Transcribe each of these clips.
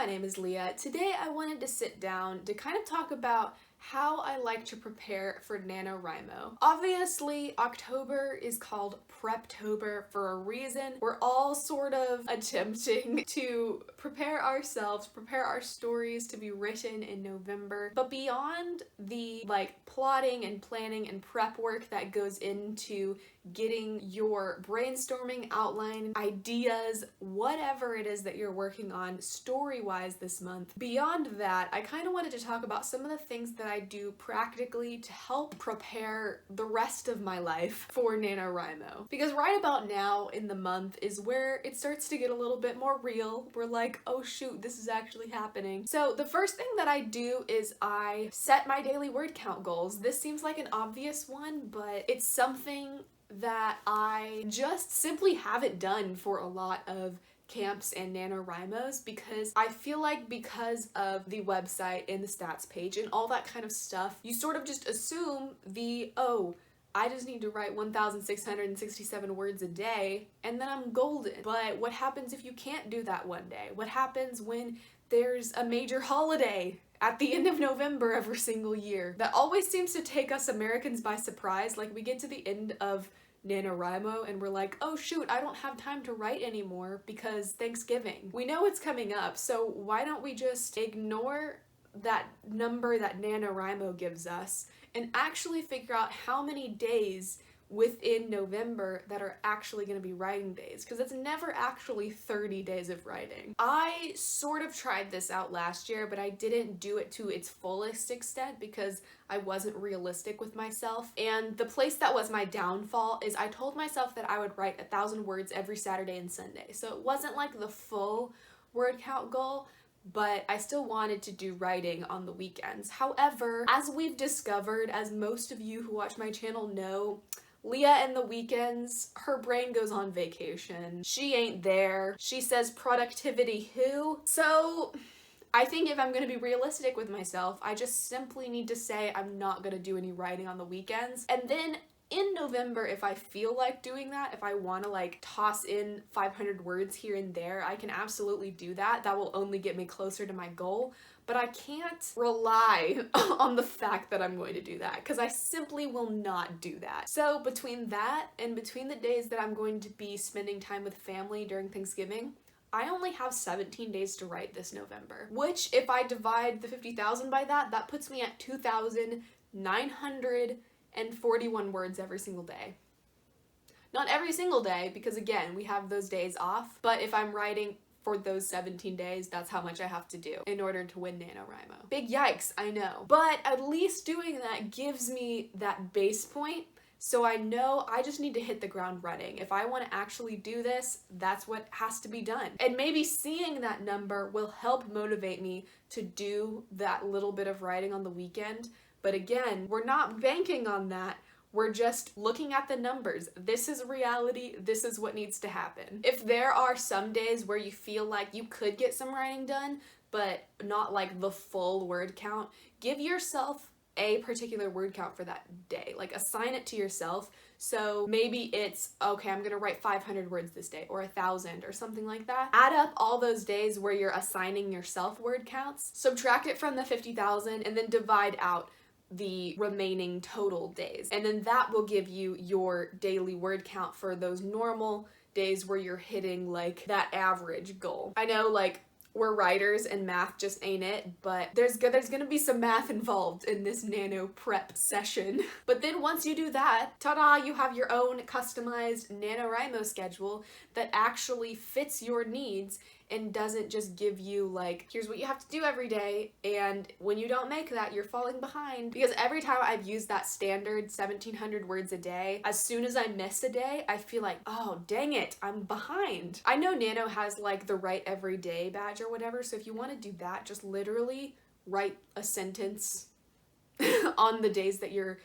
my name is Leah. Today I wanted to sit down to kind of talk about how I like to prepare for NaNoWriMo. Obviously, October is called Preptober for a reason. We're all sort of attempting to prepare ourselves, prepare our stories to be written in November. But beyond the plotting and planning and prep work that goes into getting your brainstorming outline, ideas, whatever it is that you're working on story-wise this month. Beyond that, I kind of wanted to talk about some of the things that I do practically to help prepare the rest of my life for NaNoWriMo. Because right about now in the month is where it starts to get a little bit more real. We're like, oh shoot, this is actually happening. So the first thing that I do is I set my daily word count goals. This seems like an obvious one, but it's something that I just simply haven't done for a lot of camps and NaNoWriMos because I feel like because of the website and the stats page and all that kind of stuff, you sort of just assume I just need to write 1,667 words a day and then I'm golden. But what happens if you can't do that one day? What happens when there's a major holiday at the end of November every single year? That always seems to take us Americans by surprise. Like, we get to the end of NaNoWriMo and we're like, oh shoot, I don't have time to write anymore because Thanksgiving. We know it's coming up, so why don't we just ignore that number that NaNoWriMo gives us and actually figure out how many days within November that are actually going to be writing days, because it's never actually 30 days of writing. I sort of tried this out last year, but I didn't do it to its fullest extent because I wasn't realistic with myself. And the place that was my downfall is I told myself that I would write 1,000 words every Saturday and Sunday. So it wasn't like the full word count goal, but I still wanted to do writing on the weekends. However, as we've discovered, as most of you who watch my channel know, Leah and the weekends, her brain goes on vacation. She ain't there. She says productivity who? So I think if I'm gonna be realistic with myself, I just simply need to say I'm not gonna do any writing on the weekends. And then in November, if I feel like doing that, if I want to toss in 500 words here and there, I can absolutely do that. That will only get me closer to my goal. But I can't rely on the fact that I'm going to do that because I simply will not do that. So between that and between the days that I'm going to be spending time with family during Thanksgiving, I only have 17 days to write this November, which if I divide the 50,000 by that, that puts me at 2,941 words every single day. Not every single day because again, we have those days off, but if I'm writing for those 17 days, that's how much I have to do in order to win NaNoWriMo. Big yikes, I know. But at least doing that gives me that base point, so I know I just need to hit the ground running. If I want to actually do this, that's what has to be done. And maybe seeing that number will help motivate me to do that little bit of writing on the weekend. But again, we're not banking on that. We're just looking at the numbers. This is reality. This is what needs to happen. If there are some days where you feel like you could get some writing done, but not like the full word count, give yourself a particular word count for that day. Assign it to yourself. So maybe it's, okay, I'm gonna write 500 words this day or 1,000 or something like that. Add up all those days where you're assigning yourself word counts, subtract it from the 50,000 and then divide out the remaining total days. And then that will give you your daily word count for those normal days where you're hitting that average goal. I know we're writers and math just ain't it, but there's gonna be some math involved in this nano prep session. But then once you do that, ta-da, you have your own customized NaNoWriMo schedule that actually fits your needs and doesn't just give you here's what you have to do every day, and when you don't make that, you're falling behind. Because every time I've used that standard 1,700 words a day, as soon as I miss a day, I feel like, oh, dang it, I'm behind. I know Nano has the write every day badge or whatever, so if you want to do that, just literally write a sentence on the days that you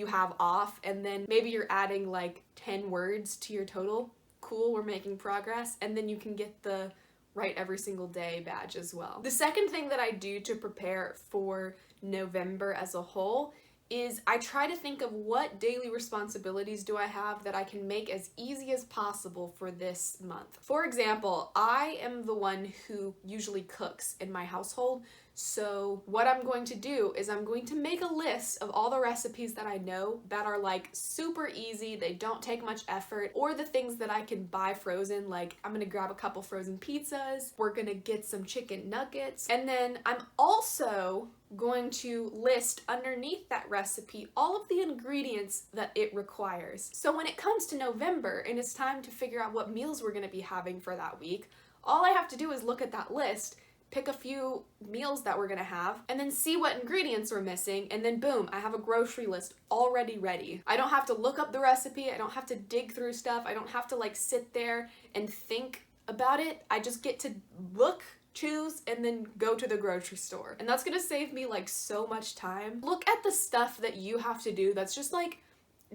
have off, and then maybe you're adding 10 words to your total. Cool, we're making progress, and then you can get the write every single day badge as well. The second thing that I do to prepare for November as a whole is I try to think of what daily responsibilities do I have that I can make as easy as possible for this month. For example, I am the one who usually cooks in my household, so what I'm going to do is I'm going to make a list of all the recipes that I know that are like super easy, they don't take much effort, or the things that I can buy frozen, like I'm gonna grab a couple frozen pizzas, we're gonna get some chicken nuggets, and then I'm also going to list underneath that recipe all of the ingredients that it requires. So when it comes to November and it's time to figure out what meals we're gonna be having for that week, all I have to do is look at that list, pick a few meals that we're gonna have, and then see what ingredients we're missing, and then boom, I have a grocery list already ready. I don't have to look up the recipe, I don't have to dig through stuff, I don't have to like sit there and think about it. I just get to look, choose, and then go to the grocery store. And that's gonna save me like so much time. Look at the stuff that you have to do that's just like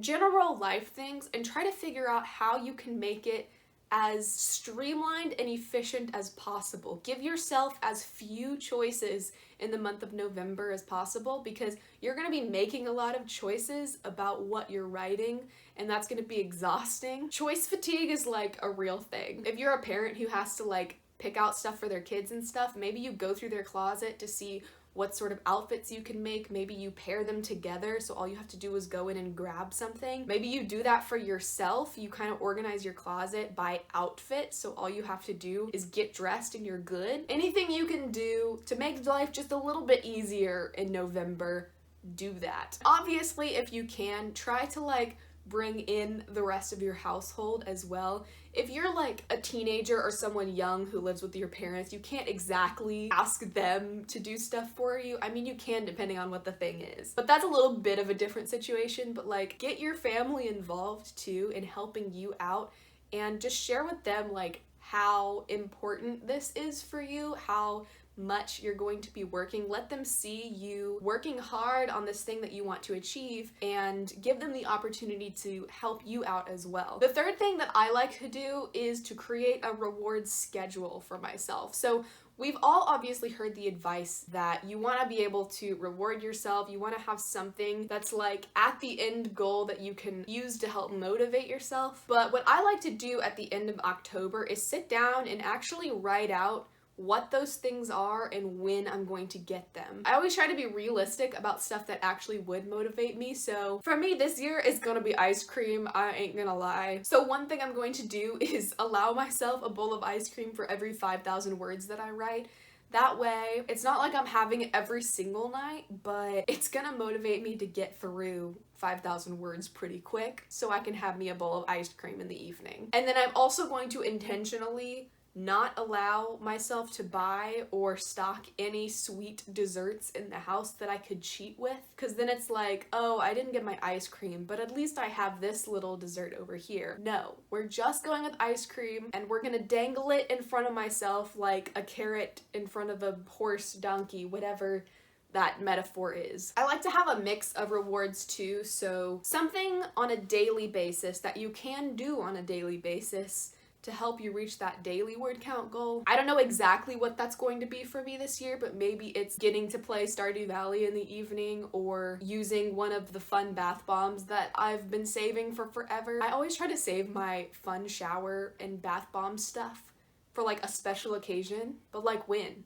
general life things and try to figure out how you can make it as streamlined and efficient as possible. Give yourself as few choices in the month of November as possible, because you're gonna be making a lot of choices about what you're writing, and that's gonna be exhausting. Choice fatigue is like a real thing. If you're a parent who has to like pick out stuff for their kids and stuff, maybe you go through their closet to see what sort of outfits you can make. Maybe you pair them together, so all you have to do is go in and grab something. Maybe you do that for yourself. You kind of organize your closet by outfit, so all you have to do is get dressed and you're good. Anything you can do to make life just a little bit easier in November, do that. Obviously, if you can, try to like bring in the rest of your household as well. If you're like a teenager or someone young who lives with your parents, you can't exactly ask them to do stuff for you. I mean, you can depending on what the thing is, but that's a little bit of a different situation. But like, get your family involved too in helping you out, and just share with them like how important this is for you, how much you're going to be working. Let them see you working hard on this thing that you want to achieve, and give them the opportunity to help you out as well. The third thing that I like to do is to create a reward schedule for myself. So we've all obviously heard the advice that you want to be able to reward yourself. You want to have something that's like at the end goal that you can use to help motivate yourself. But what I like to do at the end of October is sit down and actually write out what those things are and when I'm going to get them. I always try to be realistic about stuff that actually would motivate me. So for me this year is gonna be ice cream, I ain't gonna lie. So one thing I'm going to do is allow myself a bowl of ice cream for every 5,000 words that I write. That way, it's not like I'm having it every single night, but it's gonna motivate me to get through 5,000 words pretty quick so I can have me a bowl of ice cream in the evening. And then I'm also going to intentionally not allow myself to buy or stock any sweet desserts in the house that I could cheat with, because then it's like, oh, I didn't get my ice cream, but at least I have this little dessert over here. No, we're just going with ice cream, and we're gonna dangle it in front of myself like a carrot in front of a horse, donkey, whatever that metaphor is. I like to have a mix of rewards too, so something on a daily basis that you can do on a daily basis to help you reach that daily word count goal. I don't know exactly what that's going to be for me this year, but maybe it's getting to play Stardew Valley in the evening, or using one of the fun bath bombs that I've been saving for forever. I always try to save my fun shower and bath bomb stuff for like a special occasion, but like when?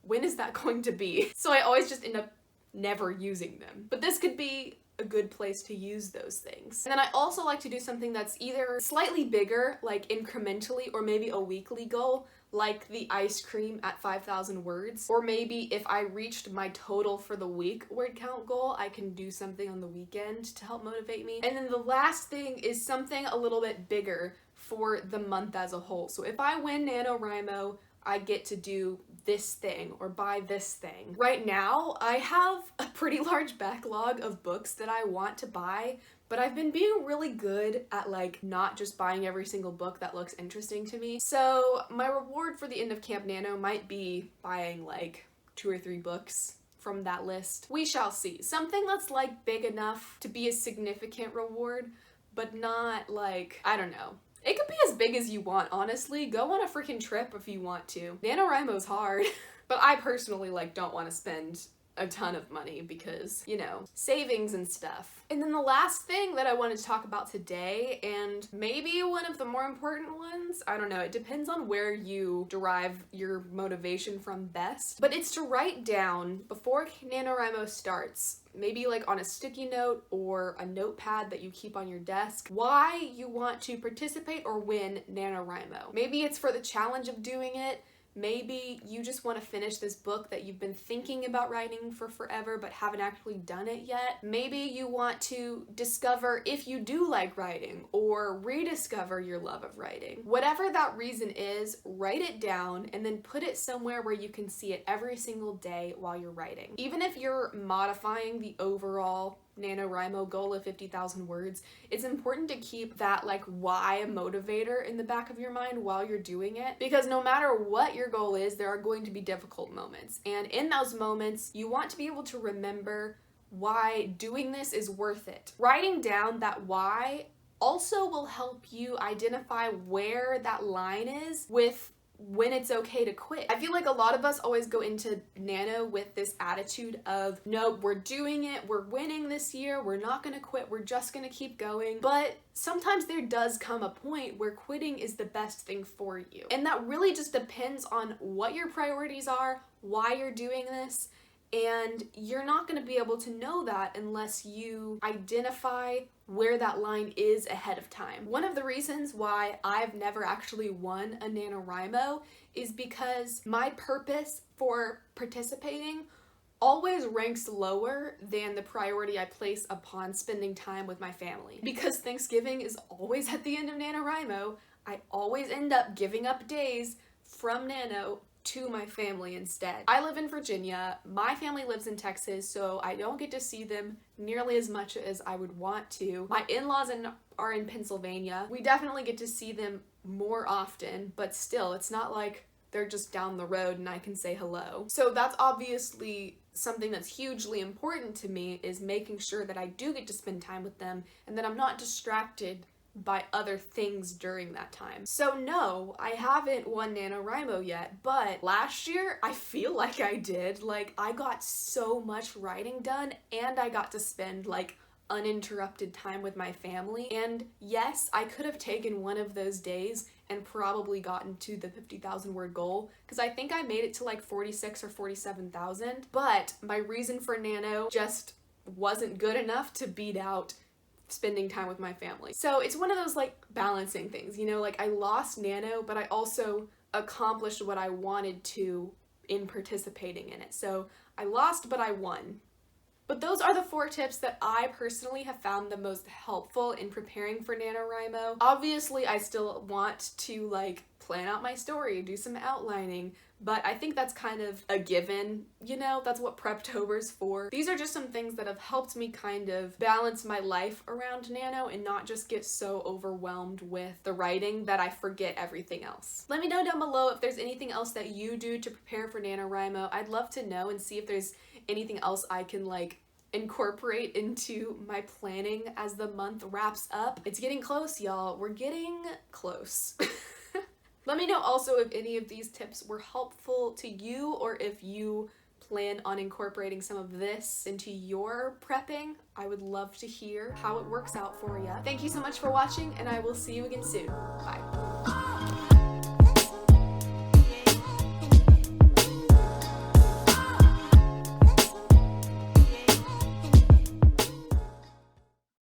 When is that going to be? So I always just end up never using them. But this could be a good place to use those things. And then I also like to do something that's either slightly bigger, like incrementally, or maybe a weekly goal, like the ice cream at 5,000 words. Or maybe if I reached my total for the week word count goal, I can do something on the weekend to help motivate me. And then the last thing is something a little bit bigger for the month as a whole. So if I win NaNoWriMo, I get to do this thing or buy this thing. Right now, I have a pretty large backlog of books that I want to buy, but I've been being really good at like not just buying every single book that looks interesting to me. So my reward for the end of Camp Nano might be buying like 2 or 3 books from that list. We shall see. Something that's like big enough to be a significant reward, but not like, I don't know. It could be as big as you want, honestly. Go on a freaking trip if you want to. NaNoWriMo's hard, but I personally like don't want to spend a ton of money because, you know, savings and stuff. And then the last thing that I wanted to talk about today, and maybe one of the more important ones, I don't know, it depends on where you derive your motivation from best, but it's to write down before NaNoWriMo starts, maybe like on a sticky note or a notepad that you keep on your desk, why you want to participate or win NaNoWriMo. Maybe it's for the challenge of doing it. Maybe you just want to finish this book that you've been thinking about writing for forever but haven't actually done it yet. Maybe you want to discover if you do like writing or rediscover your love of writing. Whatever that reason is, write it down and then put it somewhere where you can see it every single day while you're writing. Even if you're modifying the overall NaNoWriMo goal of 50,000 words, it's important to keep that like why motivator in the back of your mind while you're doing it, because no matter what your goal is, there are going to be difficult moments, and in those moments you want to be able to remember why doing this is worth it. Writing down that why also will help you identify where that line is with when it's okay to quit. I feel like a lot of us always go into Nano with this attitude of, nope, we're doing it, we're winning this year, we're not gonna quit, we're just gonna keep going. But sometimes there does come a point where quitting is the best thing for you. And that really just depends on what your priorities are, why you're doing this, and you're not going to be able to know that unless you identify where that line is ahead of time. One of the reasons why I've never actually won a NaNoWriMo is because my purpose for participating always ranks lower than the priority I place upon spending time with my family. Because Thanksgiving is always at the end of NaNoWriMo, I always end up giving up days from Nano to my family instead. I live in Virginia, my family lives in Texas, so I don't get to see them nearly as much as I would want to. My in-laws are in Pennsylvania. We definitely get to see them more often, but still, it's not like they're just down the road and I can say hello. So that's obviously something that's hugely important to me, is making sure that I do get to spend time with them and that I'm not distracted by other things during that time. So no, I haven't won NaNoWriMo yet, but last year I feel like I did. Like, I got so much writing done and I got to spend like uninterrupted time with my family. And yes, I could have taken one of those days and probably gotten to the 50,000 word goal, because I think I made it to like 46 or 47,000, but my reason for Nano just wasn't good enough to beat out spending time with my family. So it's one of those like balancing things, you know, like I lost Nano, but I also accomplished what I wanted to in participating in it. So I lost, but I won. But those are the 4 tips that I personally have found the most helpful in preparing for NaNoWriMo. Obviously, I still want to like plan out my story, do some outlining, but I think that's kind of a given, you know, that's what Preptober's for. These are just some things that have helped me kind of balance my life around Nano and not just get so overwhelmed with the writing that I forget everything else. Let me know down below if there's anything else that you do to prepare for NaNoWriMo. I'd love to know and see if there's anything else I can like incorporate into my planning as the month wraps up. It's getting close, y'all. We're getting close. Let me know also if any of these tips were helpful to you, or if you plan on incorporating some of this into your prepping. I would love to hear how it works out for you. Thank you so much for watching, and I will see you again soon. Bye.